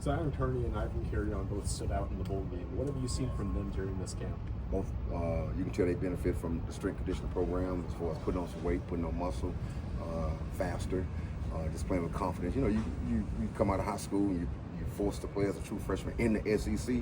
Zion Turney and Ivan Carrion both stood out in the bowl game. What have you seen from them during this camp? Both, you can tell they benefit from the strength conditioning program as far as putting on some weight, putting on muscle, faster, just playing with confidence. You know, you come out of high school and you're forced to play as a true freshman in the SEC.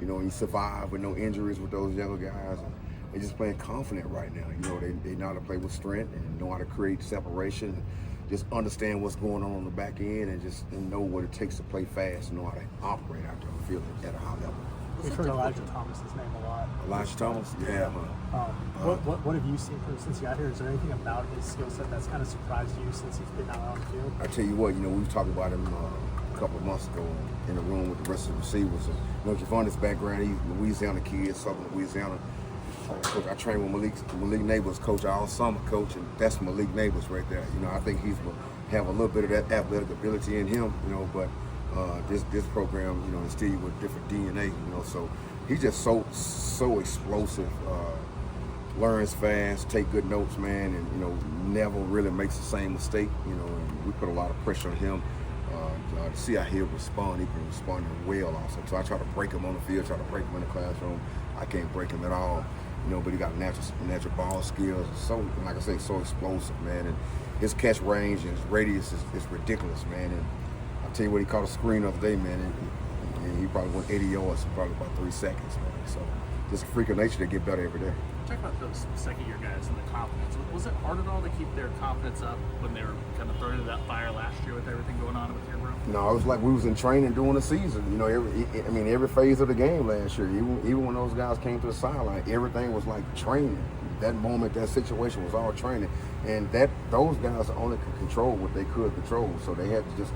You know, and you survive with no injuries with those younger guys. And they're just playing confident right now. You know, they know how to play with strength and know how to create separation. Just understand what's going on the back end and know what it takes to play fast and know how to operate out there on the field at a high level. We've heard Elijah Thomas's name a lot. Elijah Thomas? Yeah. What have you seen from him since he got here? Is there anything about his skill set that's kind of surprised you since he's been out on the field? I tell you what, you know, we talked about him a couple of months ago in the room with the rest of the receivers. You know, Javon's background, he's a Louisiana kid, Southern Louisiana. Coach, I trained with Malik Neighbors, coach all summer, coach, and that's Malik Neighbors right there. You know, I think he's going to have a little bit of that athletic ability in him, you know, but this program, you know, instill you with different DNA, you know, so he's just so explosive, learns fast, take good notes, man, and, you know, never really makes the same mistake, you know, and we put a lot of pressure on him. To see how he'll respond, he can respond well also. So I try to break him on the field, try to break him in the classroom. I can't break him at all, you know, but he got natural ball skills. So, like I say, so explosive, man. And his catch range and his radius is ridiculous, man. And I'll tell you what, he caught a screen the other day, man, and he probably went 80 yards in probably about 3 seconds, man. So just a freak of nature to get better every day. Talk about those second-year guys and the confidence. Was it hard at all to keep their confidence up when they were kind of thrown into that fire last year with everything going on with your room? No, it was like we was in training during the season. You know, every phase of the game last year, even when those guys came to the sideline, everything was like training. That moment, that situation was all training, and those guys only could control what they could control. So they had to just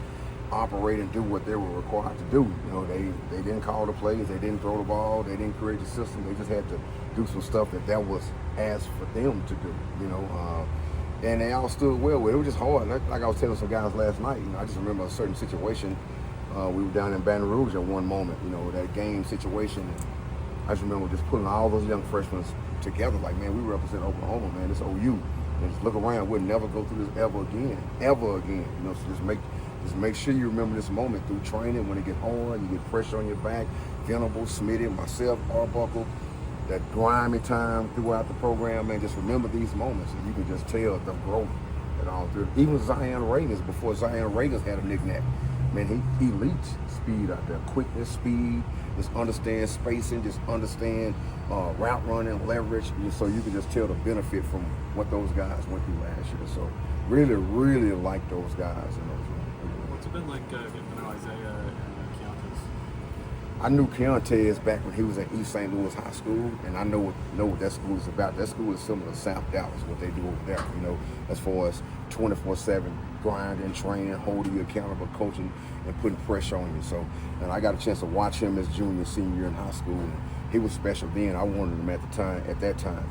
operate and do what they were required to do. You know, they didn't call the plays, they didn't throw the ball, they didn't create the system. They just had to do some stuff that was asked for them to do. You know, and they all stood well with it. It was just hard. Like I was telling some guys last night. You know, I just remember a certain situation. We were down in Baton Rouge at one moment. You know, that game situation. I just remember just putting all those young freshmen together. Like, man, we represent Oklahoma, man. It's OU. And just look around. We'll never go through this ever again. You know, so just make sure you remember this moment through training. When it get hard, you get pressure on your back. Venable, Smitty, myself, Arbuckle, that grimy time throughout the program, man. Just remember these moments, and you can just tell the growth that all through. Even Zion Reagans, before Zion Reagans had a knick-knack, man, he leaps speed out there, quickness, speed. Just understand spacing, just understand route running, leverage. So you can just tell the benefit from what those guys went through last year. So really, really like those guys in those rooms. What's it been like getting to know Isaiah and Keontae's? I knew Keontae back when he was at East St. Louis High School, and I know what that school is about. That school is similar to South Dallas, what they do over there, you know, as far as 24/7 grinding, training, holding you accountable, coaching, and putting pressure on you. So, and I got a chance to watch him as junior, senior year in high school, and he was special then. I wanted him at that time.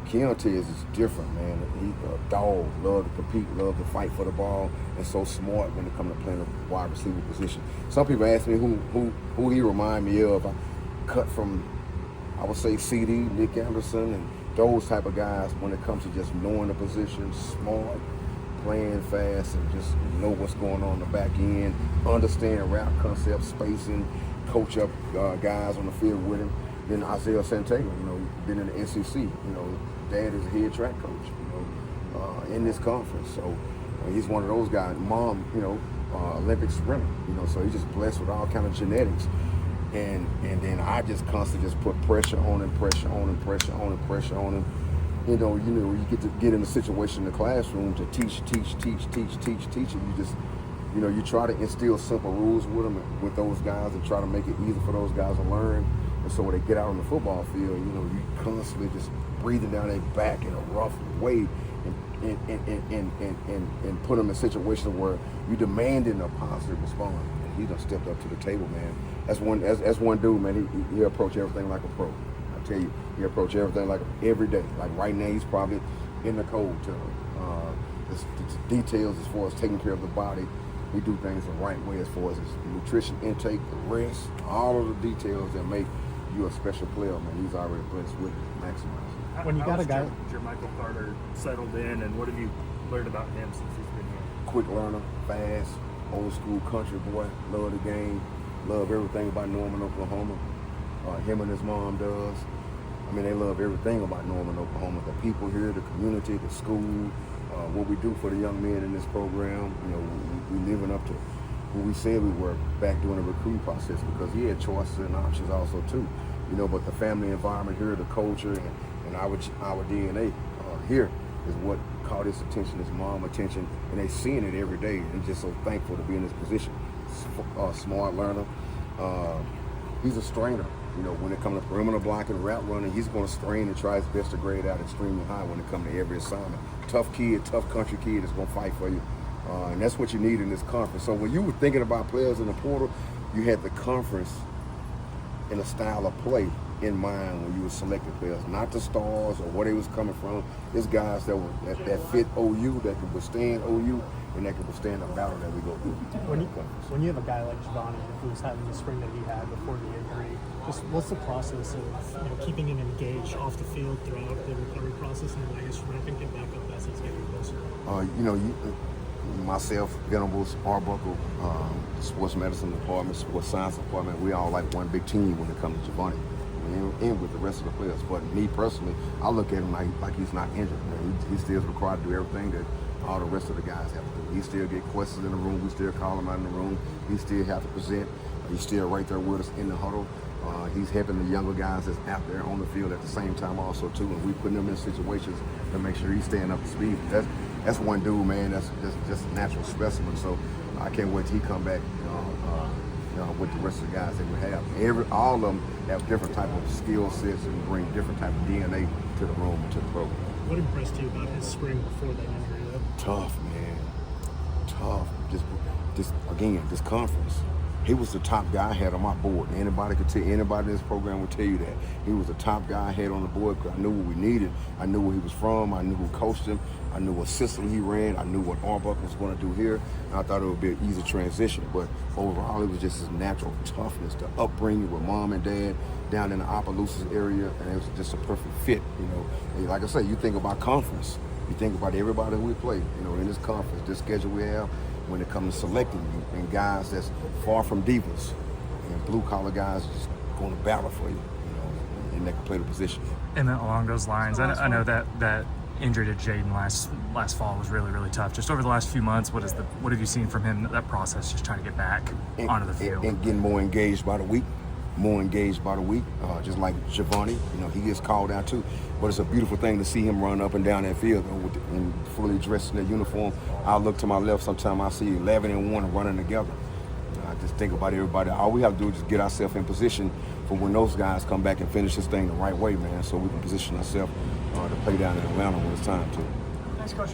Keontae is different, man. He's a dog, love to compete, love to fight for the ball, and so smart when it comes to playing a wide receiver position. Some people ask me who he remind me of. I cut from, I would say, CD, Nick Anderson, and those type of guys when it comes to just knowing the position, smart, playing fast, and just know what's going on the back end, understand route concepts, spacing, coach up guys on the field with him. Then Isaiah Santago, you know, been in the SEC, you know, dad is a head track coach, you know, in this conference. So he's one of those guys. Mom, you know, Olympic sprinter, you know, so he's just blessed with all kind of genetics. And then I just constantly just put pressure on him, pressure on him, pressure on him, pressure on him. You know, you get to get in a situation in the classroom to teach, and you just, you know, you try to instill simple rules with them, with those guys, and try to make it easy for those guys to learn. And so when they get out on the football field, you know, you constantly just breathing down their back in a rough way, and put them in situations where you're demanding a positive response. And he done stepped up to the table, man. That's one dude, man. He approach everything like a pro. I tell you, he approach everything like every day. Like right now, he's probably in the cold tub. The details as far as taking care of the body. We do things the right way as far as his nutrition intake, the rest, all of the details that make you a special player, man. He's already blessed with maximizing. When you got a guy, Jermichael Carter settled in, and what have you learned about him since he's been here? Quick learner, fast, old school country boy, love the game. love everything about Norman, Oklahoma. Him and his mom does. I mean, they love everything about Norman, Oklahoma. The people here, the community, the school, what we do for the young men in this program. You know, we living up to what we said we were back during the recruiting process, because he had choices and options also too. You know, but the family environment here, the culture, and our DNA here is what caught his attention, his mom attention, and they seeing it every day. And just so thankful to be in this position. Smart learner. He's a strainer. You know, when it comes to perimeter blocking, route running, he's going to strain and try his best to grade out extremely high when it comes to every assignment. Tough kid, tough country kid is going to fight for you. And that's what you need in this conference. So when you were thinking about players in the portal, you had the conference and the style of play in mind when you were selecting players, not the stars or where they was coming from. There's guys that fit OU, that can withstand OU, and that can withstand the battle that we go through. When you have a guy like Giovanni who's having the spring that he had before the injury, just what's the process of keeping him engaged off the field throughout the recovery process, and I guess ramping him back up as he's getting closer? Myself, Venables, Arbuckle, sports medicine department, sports science department, we all like one big team when it comes to Giovanni, and with the rest of the players. But me personally, I look at him like he's not injured. He still is required to do everything that all the rest of the guys have to do. He still get questions in the room. We still call him out in the room. He still have to present. He's still right there with us in the huddle. He's helping the younger guys that's out there on the field at the same time also too. And we putting him in situations to make sure he's staying up to speed. That's one dude, man. That's just a natural specimen. So I can't wait till he come back. With the rest of the guys that we have. All of them have different type of skill sets and bring different type of DNA to the room and to the program. What impressed you about his spring before that injury, though? Tough, man. Tough. This conference. He was the top guy I had on my board. Anybody in this program would tell you that. He was the top guy I had on the board because I knew what we needed. I knew where he was from. I knew who coached him. I knew what system he ran. I knew what Arbuckle was going to do here. And I thought it would be an easy transition. But overall, it was just his natural toughness, the upbringing with mom and dad down in the Opelousas area. And it was just a perfect fit, And like I say, you think about conference. You think about everybody we play, in this conference, this schedule we have, when it comes to selecting you, and guys that's far from divas, and blue-collar guys just going to battle for you, and they can play the position. And then along those lines, I know that injury to Jaden last fall was really, really tough. Just over the last few months, what have you seen from him, that process, just trying to get back onto the field? And getting more engaged by the week. Just like Giovanni, he gets called out too. But it's a beautiful thing to see him run up and down that field and fully dressed in their uniform. I look to my left, sometimes I see 11 and 1 running together. I just think about everybody. All we have to do is just get ourselves in position for when those guys come back and finish this thing the right way, man, so we can position ourselves to play down in Atlanta when it's time to. Thanks, Coach.